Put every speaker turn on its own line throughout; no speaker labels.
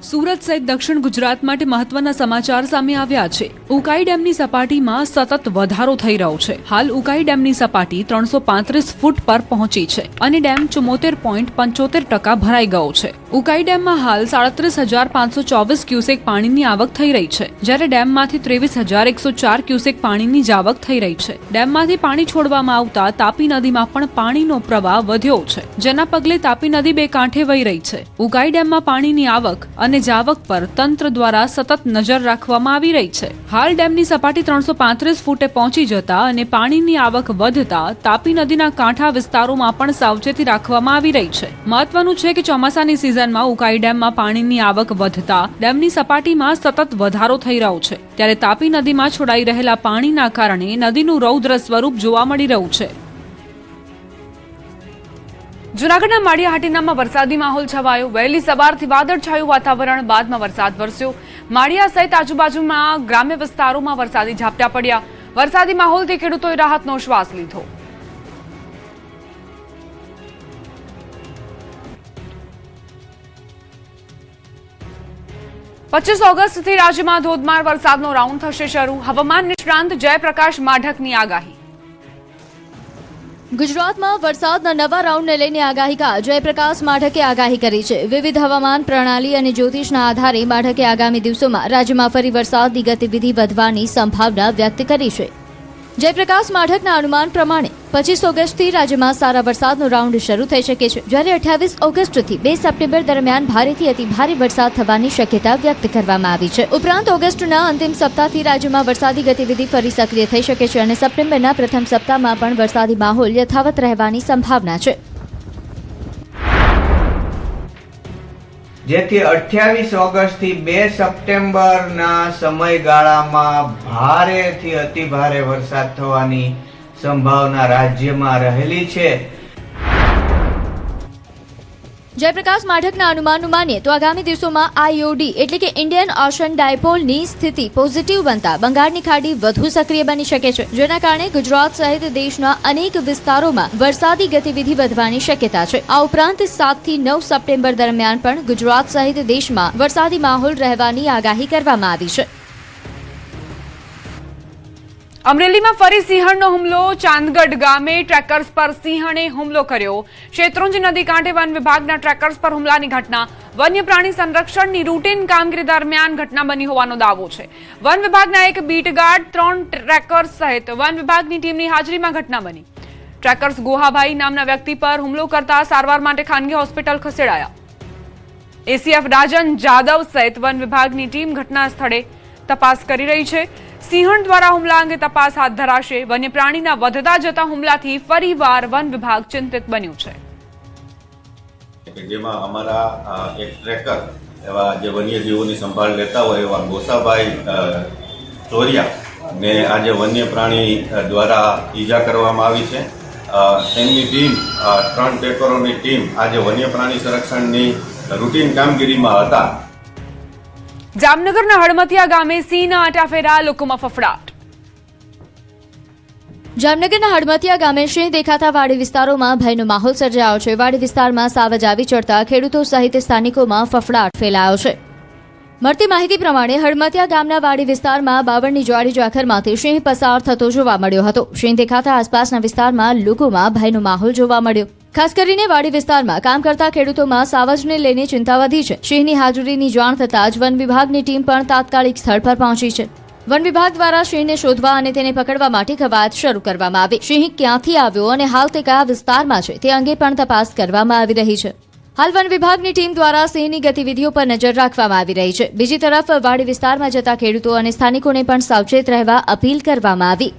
સુરત સહિત દક્ષિણ ગુજરાત માટે મહત્વના સમાચાર સામે આવ્યા છે। ઉકાઈ ડેમની સપાટીમાં સતત વધારો થઈ રહ્યો છે। હાલ ઉકાઈ ડેમની સપાટી 335 ફૂટ પર પહોંચી છે અને ડેમ 74.75% ભરાઈ ગયો છે। ઉકાઈ ડેમમાં હાલ 37,524 ક્યુસેક પાણીની આવક થઈ રહી છે, જ્યારે ડેમમાંથી 23,104 ક્યુસેક પાણીની જ આવક થઈ રહી છે। ડેમમાંથી પાણી છોડવામાં આવતા તાપી નદીમાં પણ પાણીનો પ્રવાહ વધ્યો છે, જેના પગલે તાપી નદી બે કાંઠે વહી રહી છે। ઉકાઈ ડેમમાં પાણીની આવક અને જાવક પર તંત્ર દ્વારા સતત નજર રાખવામાં આવી રહી છે। હાલ ડેમની સપાટી 335 ફૂટે પહોંચી જતા અને પાણીની આવક વધતા તાપી નદીના કાંઠા વિસ્તારોમાં પણ સાવચેતી રાખવામાં આવી રહી છે। મહત્વનું છે કે ચોમાસાની સિઝનમાં ઉકાઈ ડેમમાં પાણીની આવક વધતા ડેમની સપાટીમાં સતત વધારો થઈ રહ્યો છે, ત્યારે તાપી નદીમાં છોડાઈ રહેલા પાણીના કારણે નદીનું રૌદ્ર સ્વરૂપ જોવા મળી રહ્યું છે। જૂનાગઢના માળિયા હાટીનામાં વરસાદી માહોલ છવાયો। વહેલી સવારથી વાદળછાયું વાતાવરણ બાદમાં વરસાદ વરસ્યો। માળિયા સહિત આજુબાજુમાં ગ્રામ્ય વિસ્તારોમાં વરસાદી ઝાપટા પડ્યા। વરસાદી માહોલથી ખેડૂતોએ રાહતનો શ્વાસ લીધો। પચીસ ઓગસ્ટથી રાજ્યમાં ધોધમાર વરસાદનો રાઉન્ડ થશે શરૂ। હવામાન નિષ્ણાંત જયપ્રકાશ માઢકની આગાહી।
ગુજરાતમાં વરસાદના નવા રાઉન્ડને લઈને આગાહીકાર જયપ્રકાશ માઢકે આગાહી કરી છે। વિવિધ હવામાન પ્રણાલી અને જ્યોતિષના આધારે માઢકે આગામી દિવસોમાં રાજ્યમાં ફરી વરસાદની ગતિવિધિ વધવાની સંભાવના વ્યક્ત કરી છે। જયપ્રકાશ માઢકના અનુમાન પ્રમાણે 25 ઓગસ્ટથી રાજ્યમાં સારા વરસાદનો રાઉન્ડ શરૂ થઈ શકે છે, જ્યારે 28 ઓગસ્ટથી 2 સપ્ટેમ્બર દરમિયાન ભારેથી અતિ ભારે વરસાદ થવાની શક્યતા વ્યક્ત કરવામાં આવી છે। ઉપરાંત ઓગસ્ટના અંતિમ સપ્તાહથી રાજ્યમાં વરસાદી ગતિવિધિ ફરી સક્રિય થઈ શકે છે અને સપ્ટેમ્બરના પ્રથમ સપ્તાહમાં પણ વરસાદી માહોલ યથાવત રહેવાની સંભાવના છે,
જેથી 28 ઓગસ્ટથી 2 સપ્ટેમ્બરના સમયગાળામાં ભારેથી અતિ ભારે વરસાદ થવાની સંભાવના રાજ્યમાં રહેલી છે।
જયપ્રકાશ માઢકના અનુમાનનું માનીએ તો આગામી દિવસોમાં આઈઓડી એટલે કે ઇન્ડિયન ઓશન ડાયપોલની સ્થિતિ પોઝિટિવ બનતા બંગાળની ખાડી વધુ સક્રિય બની શકે છે, જેના કારણે ગુજરાત સહિત દેશના અનેક વિસ્તારોમાં વરસાદી ગતિવિધિ વધવાની શક્યતા છે। આ ઉપરાંત 7 થી 9 સપ્ટેમ્બર દરમિયાન પણ ગુજરાત સહિત દેશમાં વરસાદી માહોલ રહેવાની આગાહી કરવામાં આવી છે।
અમરેલીમાં ફરી સિંહણનો હુમલો। ચાંદગઢ ગામે ટ્રેકર્સ પર સિંહણે હુમલો કર્યો। શેત્રુંજી નદી કાંઠે વન વિભાગના ટ્રેકર્સ પર હુમલાની ઘટના। વન્ય પ્રાણી સંરક્ષણની રૂટીન કામગીરી દરમિયાન ઘટના બની હોવાનો દાવો છે। વન વિભાગના એક બીટગાર્ડ 3 ટ્રેકર્સ સહિત વન વિભાગની ટીમની હાજરીમાં ઘટના બની। ટ્રેકર્સ ગોહાભાઈ નામના વ્યક્તિ પર હુમલો કરતા સારવાર માટે ખાનગી હોસ્પિટલ ખસેડાયા। એસીએફ રાજન જાદવ સહિત વન વિભાગની ટીમ ઘટના સ્થળે તપાસ કરી રહી છે। સિંહણ દ્વારા હુમલા અંગે તપાસ હાથ ધરાશે। વન્ય પ્રાણીના વધતા જતા હુમલાથી ફરીવાર વન વિભાગ ચિંતિત બન્યું છે,
જેમાં અમારા એક ટ્રેકર એવા જે વન્યજીવોની સંભાળ લેતા હોય એવા ગોસાભાઈ ચોરિયા ને આજે વન્ય પ્રાણી દ્વારા ઈજા કરવામાં આવી છે। તેમની ટીમ 3 ટ્રેકરોની ટીમ આજે વન્ય પ્રાણી સંરક્ષણની રૂટીન કામગીરીમાં હતા।
જામનગરના હળમતિયા ગામે સિંહના આટાફેરા, લોકોમાં ફફડાટ।
જામનગરના હળમતિયા ગામે સિંહ દેખાતા વાડી વિસ્તારોમાં ભયનો માહોલ સર્જાયો છે। વાડી વિસ્તારમાં સાવજ આવી ચડતા ખેડૂતો સહિત સ્થાનિકોમાં ફફડાટ ફેલાયો છે। મળતી માહિતી પ્રમાણે હળમતિયા ગામના વાડી વિસ્તારમાં બાવળની જ્વાળી જાખરમાંથી સિંહ પસાર થતો જોવા મળ્યો હતો। સિંહ દેખાતા આસપાસના વિસ્તારમાં લોકોમાં ભયનો માહોલ જોવા મળ્યો। ખાસ કરીને વાડી વિસ્તારમાં કામ કરતા ખેડૂતોમાં સાવજને લઈને ચિંતા વધી છે। સિંહની હાજરીની જાણ થતાં જ વન વિભાગની ટીમ પણ તાત્કાલિક સ્થળ પર પહોંચી છે। વન વિભાગ દ્વારા સિંહને શોધવા અને તેને પકડવા માટે કવાયત શરૂ કરવામાં આવી। સિંહ ક્યાંથી આવ્યો અને હાલ તે કયા વિસ્તારમાં છે તે અંગે પણ તપાસ કરવામાં આવી રહી છે। હાલ વન વિભાગની ટીમ દ્વારા સિંહની ગતિવિધિઓ પર નજર રાખવામાં આવી રહી છે। બીજી તરફ વાડી વિસ્તારમાં જતા ખેડૂતો અને સ્થાનિકોને પણ સાવચેત રહેવા અપીલ કરવામાં આવી।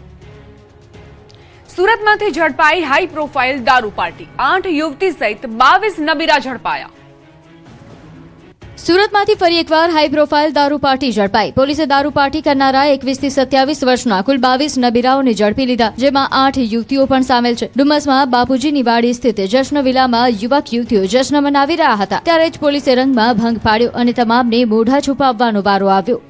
સુરતમાંથી ઝડપાઈ હાઈ પ્રોફાઇલ દારૂ પાર્ટી। 8 યુવતી સહિત 22 નબીરા ઝડપાયા।
સુરતમાંથી ફરી એકવાર હાઈ પ્રોફાઇલ દારૂ પાર્ટી ઝડપાઈ। પોલીસે દારૂ પાર્ટી કરનારા 21 થી 27 વર્ષના કુલ 22 નબીરાઓને ઝડપી લીધા, જેમાં 8 યુવતીઓ પણ સામેલ છે। ડુમસમાં બાપુજીની વાડી સ્થિત જશ્ન વિલામાં યુવક યુવતીઓ જશ્ન મનાવી રહ્યા હતા, ત્યારે જ પોલીસે રંગમાં ભંગ પાડ્યો અને તમામને મોઢા છુપાવવાનો વારો આવ્યો।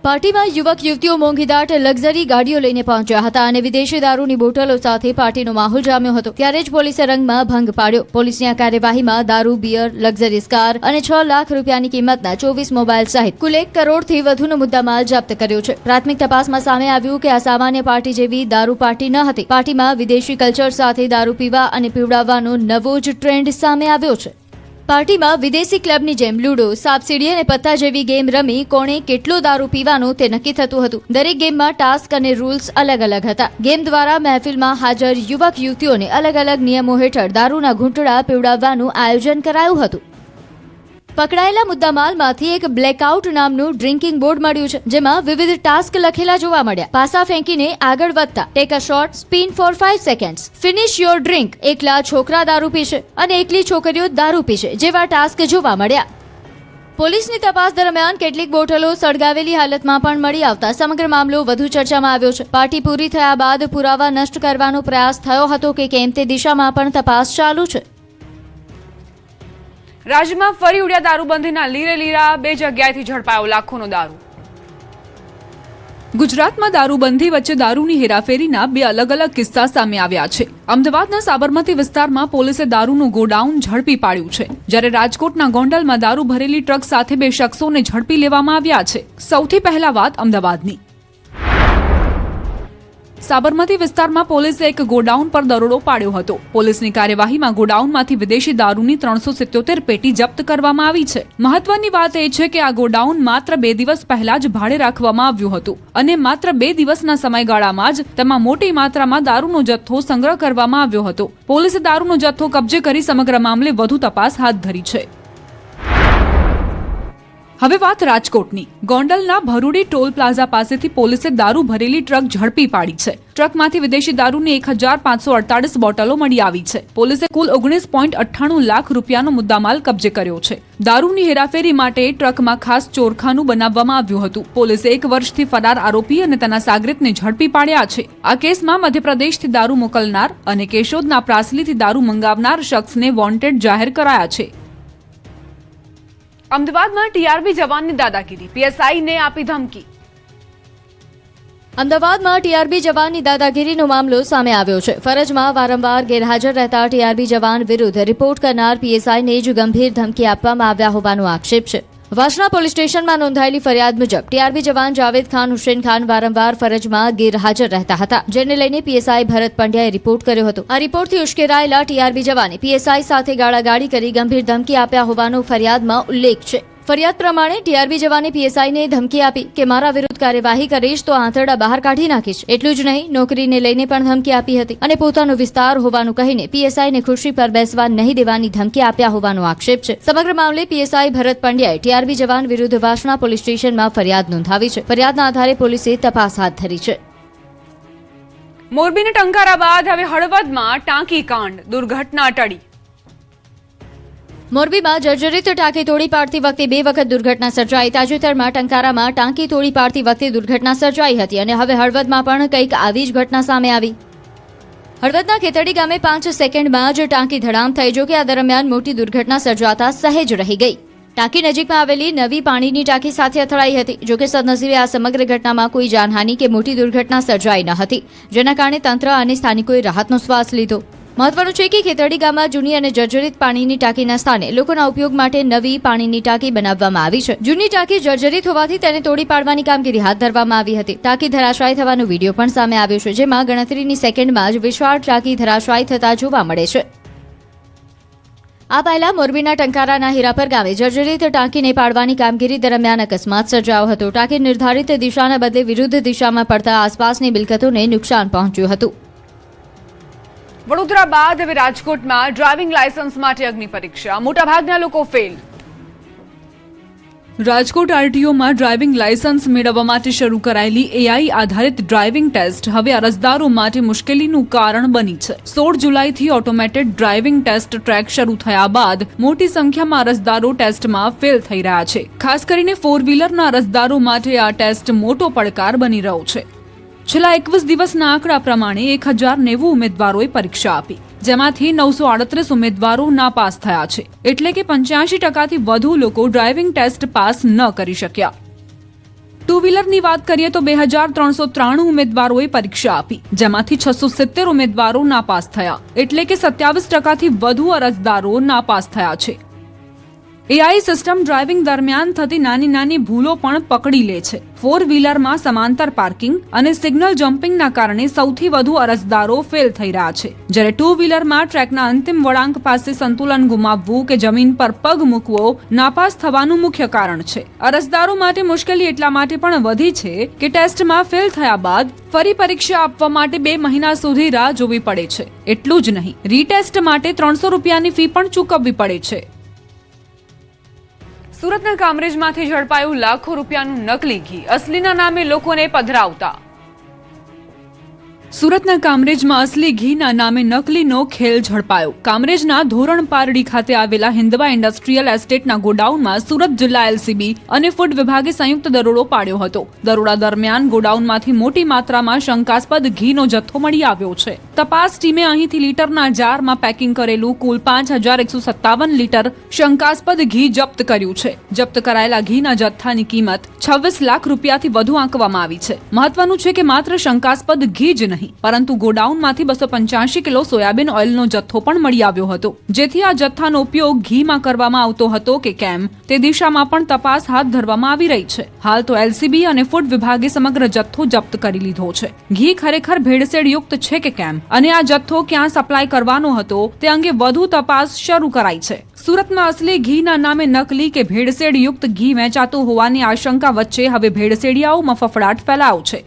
પાર્ટીમાં યુવક યુવતીઓ મોંઘીદાટ લક્ઝરી ગાડીઓ લઈને પહોંચ્યા હતા અને વિદેશી દારૂની બોટલો સાથે પાર્ટીનો માહોલ જામ્યો હતો. ત્યારે જ પોલીસે રંગમાં ભંગ પાડ્યો. પોલીસની આ કાર્યવાહીમાં દારૂ, બિયર, લક્ઝરીઝ કાર અને 6 લાખ રૂપિયાની કિંમતના 24 મોબાઈલ સહિત કુલ 1 કરોડથી વધુનો મુદ્દામાલ જપ્ત કર્યો છે. પ્રાથમિક તપાસમાં સામે આવ્યું કે આ સામાન્ય પાર્ટી જેવી દારૂ પાર્ટી ન હતી. પાર્ટીમાં વિદેશી કલ્ચર સાથે દારૂ પીવા અને પીવડાવવાનો નવો જ ટ્રેન્ડ સામે આવ્યો છે. પાર્ટીમાં વિદેશી ક્લબની જેમ લૂડો, સાપસીડી અને પત્તા જેવી ગેમ રમી કોણે કેટલો દારૂ પીવાનો તે નક્કી થતું હતું. દરેક ગેમમાં ટાસ્ક અને રૂલ્સ અલગ અલગ હતા. ગેમ દ્વારા મહેફિલમાં હાજર યુવક યુવતીઓને અલગ અલગ નિયમો હેઠળ દારૂના ઘૂંટડા પીવડાવવાનું આયોજન કરાયું હતું. પકડાયેલા મુદ્દામાલમાંથી એક બ્લેકઆઉટ નામનું ડ્રિંકિંગ બોર્ડ મળ્યું છે, જેમાં વિવિધ ટાસ્ક લખેલા જોવા મળ્યા. પાસા ફેંકીને આગળ વધતા, take a shot, spin for 5 seconds, finish your drink, એકલા છોકરા દારૂ પીશે અને એકલી છોકરીઓ દારૂ પીશે જેવા ટાસ્ક જોવા મળ્યા. પોલીસની તપાસ દરમિયાન કેટલીક બોટલો સળગાવેલી હાલતમાં પણ મળી આવતા સમગ્ર મામલો વધુ ચર્ચામાં આવ્યો છે. પાર્ટી પૂરી થયા બાદ પુરાવા નષ્ટ કરવાનો પ્રયાસ થયો હતો કે કેમ તે દિશામાં પણ તપાસ ચાલુ છે.
રાજ્યમાં ફરી ઉડ્યા દારૂબંધીના લીરે લીરા 2 જગ્યાએથી ઝડપાયો લાખોનો દારૂ. ગુજરાતમાં દારૂબંધી વચ્ચે દારૂની હેરાફેરીના 2 અલગ અલગ કિસ્સા સામે આવ્યા છે. અમદાવાદના સાબરમતી વિસ્તારમાં પોલીસે દારૂનું ગોડાઉન ઝડપી પાડ્યું છે, જ્યારે રાજકોટના ગોંડલમાં દારૂ ભરેલી ટ્રક સાથે 2 શખ્સોને ઝડપી લેવામાં આવ્યા છે. સૌથી પહેલા વાત અમદાવાદની. સાબરમતી વિસ્તારમાં પોલીસે એક ગોડાઉન પર દરોડો પાડ્યો હતો. પોલીસની કાર્યવાહીમાં ગોડાઉનમાંથી વિદેશી દારૂની 377 પેટી જપ્ત કરવામાં આવી છે. મહત્વની વાત એ છે કે આ ગોડાઉન માત્ર 2 દિવસ પહેલા જ ભાડે રાખવામાં આવ્યું હતું અને માત્ર 2 દિવસના સમયગાળામાં જ તેમાં મોટી માત્રામાં દારૂનો જથ્થો સંગ્રહ કરવામાં આવ્યો હતો. પોલીસે દારૂનો જથ્થો કબજે કરી સમગ્ર મામલે વધુ તપાસ હાથ ધરી છે. હવે વાત રાજકોટની. ગોંડલના ભરૂડી ટોલ પ્લાઝા પાસેથી પોલીસે દારૂ ભરેલી ટ્રક ઝડપી પાડી છે. ટ્રકમાંથી વિદેશી દારૂની 1548 બોટલો મળી આવી છે. પોલીસે કુલ 19.98 લાખ રૂપિયાનો મુદ્દામાલ કબજે કર્યો છે. દારૂની હેરાફેરી માટે ટ્રકમાં ખાસ ચોરખાનું બનાવવામાં આવ્યું હતું. પોલીસે 1 વર્ષથી ફરાર આરોપી અને તેના સાગરીતને ઝડપી પાડ્યા છે. આ કેસમાં મધ્યપ્રદેશથી દારૂ મોકલનાર અને કેશોદના પ્રાસલીથી દારૂ મંગાવનાર શખ્સને વોન્ટેડ જાહેર કરાયા છે. અમદાવાદમાં ટીઆરબી જવાનની દાદાગીરી, પીએસઆઈને આપી ધમકી.
અમદાવાદમાં ટીઆરબી જવાનની દાદાગીરીનો મામલો સામે આવ્યો છે. ફરજમાં વારંવાર ગેરહાજર રહેતા ટીઆરબી જવાન વિરુદ્ધ રિપોર્ટ કરનાર પીએસઆઈને જ ગંભીર ધમકી આપવામાં આવ્યા હોવાનો આક્ષેપ છે. વાસણા પોલીસ સ્ટેશનમાં નોંધાયેલી ફરિયાદ મુજબ ટીઆરબી જવાન જાવેદ ખાન હુસેન ખાન વારંવાર ફરજમાં ગેરહાજર રહેતા હતા, જેને લઈને પીએસઆઈ ભરત પંડ્યાએ રિપોર્ટ કર્યો હતો. આ રિપોર્ટથી ઉશ્કેરાયેલા ટીઆરબી જવાને પીએસઆઈ સાથે ગાળાગાળી કરી ગંભીર ધમકી આપ્યા હોવાનો ફરિયાદમાં ઉલ્લેખ છે. ફરિયાદ પ્રમાણે ટીઆરબી જવાને પીએસઆઈને ધમકી આપી કે મારા વિરુદ્ધ કાર્યવાહી કરીશ તો આંતરડા બહાર કાઢી નાખીશ. એટલું જ નહીં, નોકરીને લઈને પણ ધમકી આપી હતી અને પોતાનો વિસ્તાર હોવાનું કહીને પીએસઆઈને ખુરશી પર બેસવા નહીં દેવાની ધમકી આપ્યા હોવાનો આક્ષેપ છે. સમગ્ર મામલે પીએસઆઈ ભરત પંડ્યાએ ટીઆરબી જવાન વિરુદ્ધ વાસણા પોલીસ સ્ટેશનમાં ફરિયાદ નોંધાવી છે. ફરિયાદના આધારે પોલીસે તપાસ હાથ ધરી છે.
મોરબીના ટંકારા બાદ હવે હળવદમાં ટાંકી કાંડ, દુર્ઘટના ટળી.
મોરબીમાં જર્જરિત ટાંકી તોડી પાડતી વખતે 2 વખત દુર્ઘટના સર્જાઈ. તાજેતરમાં ટંકારામાં ટાંકી તોડી પાડતી વખતે દુર્ઘટના સર્જાઈ હતી અને હવે હળવદમાં પણ કંઈક આવી જ ઘટના સામે આવી. હળવદના ખેતડી ગામે 5 સેકન્ડમાં જ ટાંકી ધડામ થઈ. જો કે આ દરમિયાન મોટી દુર્ઘટના સર્જાતા સહેજ રહી ગઈ. ટાંકી નજીકમાં આવેલી નવી પાણીની ટાંકી સાથે અથડાઈ હતી. જો કે સદનસીબે આ સમગ્ર ઘટનામાં કોઈ જાનહાનિ કે મોટી દુર્ઘટના સર્જાઈ ન હતી, જેના કારણે તંત્ર અને સ્થાનિકોએ રાહતનો શ્વાસ લીધો. મહત્વનું છે કે ખેતડી ગામમાં જૂની અને જર્જરિત પાણીની ટાંકીના સ્થાને લોકોના ઉપયોગ માટે નવી પાણીની ટાંકી બનાવવામાં આવી છે. જૂની ટાંકી જર્જરિત હોવાથી તેને તોડી પાડવાની કામગીરી હાથ ધરવામાં આવી હતી. ટાંકી ધરાશાયી થવાનો વિડીયો પણ સામે આવ્યો છે, જેમાં ગણતરીની સેકન્ડમાં જ વિશાળ ટાંકી ધરાશાયી થતા જોવા મળે છે. આ પહેલા મોરબીના ટંકારાના હીરાપર ગામે જર્જરિત ટાંકીને પાડવાની કામગીરી દરમિયાન અકસ્માત સર્જાયો હતો. ટાંકી નિર્ધારિત દિશાના બદલે વિરુદ્ધ દિશામાં પડતા આસપાસની મિલકતોને નુકસાન પહોંચ્યું હતું.
વડોદરા બાદ હવે રાજકોટમાં ડ્રાઇવિંગ લાયસન્સ માટે અગ્નિ પરીક્ષા, મોટાભાગના લોકો ફેલ. રાજકોટ આરટીઓમાં ડ્રાઇવિંગ લાયસન્સ મેળવવા માટે શરૂ કરાયેલી એઆઈ આધારિત ડ્રાઇવિંગ ટેસ્ટ હવે અરજદારો માટે મુશ્કેલીનું કારણ બની છે. 16 જુલાઈથી ઓટોમેટેડ ડ્રાઇવિંગ ટેસ્ટ ટ્રેક શરૂ થયા બાદ મોટી સંખ્યામાં અરજદારો ટેસ્ટમાં ફેલ થઈ રહ્યા છે. ખાસ કરીને 4 વ્હીલરના અરજદારો માટે આ ટેસ્ટ મોટો પડકાર બની રહ્યો છે. છેલ્લા 21 દિવસના આંકડા પ્રમાણે 1090 ઉમેદવારોએ પરીક્ષા આપી, જેમાંથી 938 ઉમેદવારો નાપાસ થયા છે. એટલે કે 85% વધુ લોકો ડ્રાઇવિંગ ટેસ્ટ પાસ ન કરી શક્યા. ટુ વ્હીલરની વાત કરીએ તો 2393 ઉમેદવારોએ પરીક્ષા આપી, જેમાંથી 670 ઉમેદવારો નાપાસ થયા, એટલે કે 27% વધુ અરજદારો નાપાસ થયા છે. એઆઈ સિસ્ટમ ડ્રાઇવિંગ દરમિયાન થતી નાની નાની ભૂલો પણ પકડી લે છે. 4 વ્હીલરમાં સમાંતર પાર્કિંગ અને સિગ્નલ જમ્પિંગના કારણે સૌથી વધુ અરજદારો ફેલ થઈ રહ્યા છે, જ્યારે 2 વ્હીલરમાં ટ્રેકના અંતિમ વળાંક પાસે સંતુલન ગુમાવવું કે જમીન પર પગ મૂકવો નાપાસ થવાનું મુખ્ય કારણ છે. અરજદારો માટે મુશ્કેલી એટલા માટે પણ વધી છે કે ટેસ્ટમાં ફેલ થયા બાદ ફરી પરીક્ષા આપવા માટે 2 મહિના સુધી રાહ જોવી પડે છે. એટલું જ નહીં, રીટેસ્ટ માટે 300 રૂપિયાની ફી પણ ચૂકવવી પડે છે. સુરતના કામરેજમાંથી ઝડપાયું લાખો રૂપિયાનું નકલી ઘી, અસલીના નામે લોકોને પધરાવતા. સુરતના કામરેજમાં અસલી ઘીના નામે નકલીનો ખેલ ઝડપાયો. કામરેજના ધોરણ પારડી ખાતે આવેલા હિન્દવા ઇન્ડસ્ટ્રીયલ એસ્ટેટના ગોડાઉનમાં સુરત જિલ્લા એલસીબી અને ફૂડ વિભાગે સંયુક્ત દરોડો પાડ્યો હતો. દરોડા દરમિયાન ગોડાઉનમાંથી મોટી માત્રામાં શંકાસ્પદ ઘીનો જથ્થો મળી આવ્યો છે. તપાસ ટીમે અહીંથી લીટરના જારમાં પેકિંગ કરેલું કુલ 5157 લીટર શંકાસ્પદ ઘી જપ્ત કર્યું છે. જપ્ત કરાયેલા ઘીના જથ્થાની કિંમત 26 લાખ રૂપિયાથી વધુ આંકવામાં આવી છે. મહત્વનું છે કે માત્ર શંકાસ્પદ ઘી જ નહીં, પરંતુ ગોડાઉનમાંથી 285 કિલો સોયાબીન ઓઇલનો જથ્થો પણ મળી આવ્યો હતો. જેથી આ જથ્થાનો ઉપયોગ ઘીમાં કરવામાં આવતો હતો કે કેમ તે દિશામાં પણ તપાસ હાથ ધરવામાં આવી રહી છે. હાલ તો એલસીબી અને ફૂડ વિભાગે સમગ્ર જથ્થો જપ્ત કરી લીધો છે. ઘી ખરેખર ભેળસેળ યુક્ત છે કે કેમ અને આ જથ્થો ક્યાં સપ્લાય કરવાનો હતો તે અંગે વધુ તપાસ શરૂ કરાઈ છે. સુરતમાં અસલી ઘીના નામે નકલી કે ભેળસેળ યુક્ત ઘી વેચાતું હોવાની આશંકા વચ્ચે હવે ભેળસેડિયાઓમાં ફફડાટ ફેલાયો છે.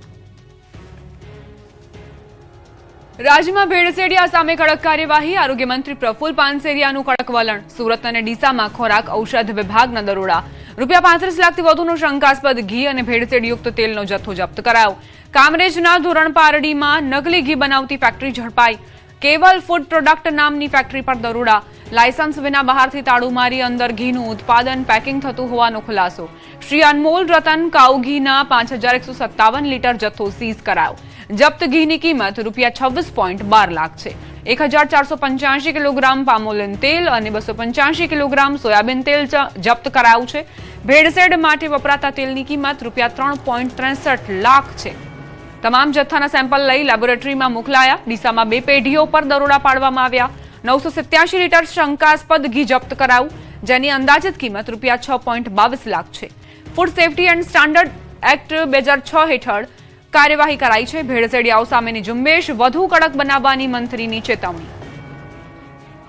રાજ્યમાં ભેળસેડિયા સામે કડક કાર્યવાહી, આરોગ્ય મંત્રી પ્રફુલ પાનસેરિયાનું કડક વલણ. સુરત અને ડીસામાં ખોરાક ઔષધ વિભાગના દરોડા, ₹35 લાખથી વધુનો શંકાસ્પદ ઘી અને ભેળસેળયુક્ત તેલનો જથ્થો જપ્ત કરાયો. કામરેજના ધોરણ પારડીમાં નકલી ઘી બનાવતી ફેક્ટરી ઝડપાઈ. કેવલ ફૂડ પ્રોડક્ટ નામની ફેક્ટરી પર દરોડા, લાયસન્સ વિના બહારથી તાળું મારી અંદર ઘીનું ઉત્પાદન પેકિંગ થતું હોવાનો ખુલાસો. શ્રી અનમોલ રતન કાઉ ઘીના 5157 લીટર જથ્થો સીઝ કરાયો. જપ્ત ઘીની કિંમત ₹26.12 લાખ છે. 1485 કિલોગ્રામ પામોલિન તેલ અને 285 કિલોગ્રામ સોયાબીન તેલ જપ્ત કરાયું છે. ભેળસેળ માટે વપરાતા તેલની કિંમત ₹3.63 લાખ છે. તમામ જથ્થાના સેમ્પલ લઈ લેબોરેટરીમાં મોકલાયા. ડીસામાં 2 પેઢીઓ પર દરોડા પાડવામાં આવ્યા. 987 લીટર શંકાસ્પદ ઘી જપ્ત કરાયું, જેની અંદાજિત કિંમત ₹6.22 લાખ છે. Food safety and standard act 2006 હેઠળ કાર્યવાહી કરાઈ છે. ભેળસેડિયાઓ સામેની ઝુંબેશ વધુ કડક બનાવવાની મંત્રીની ચેતવણી.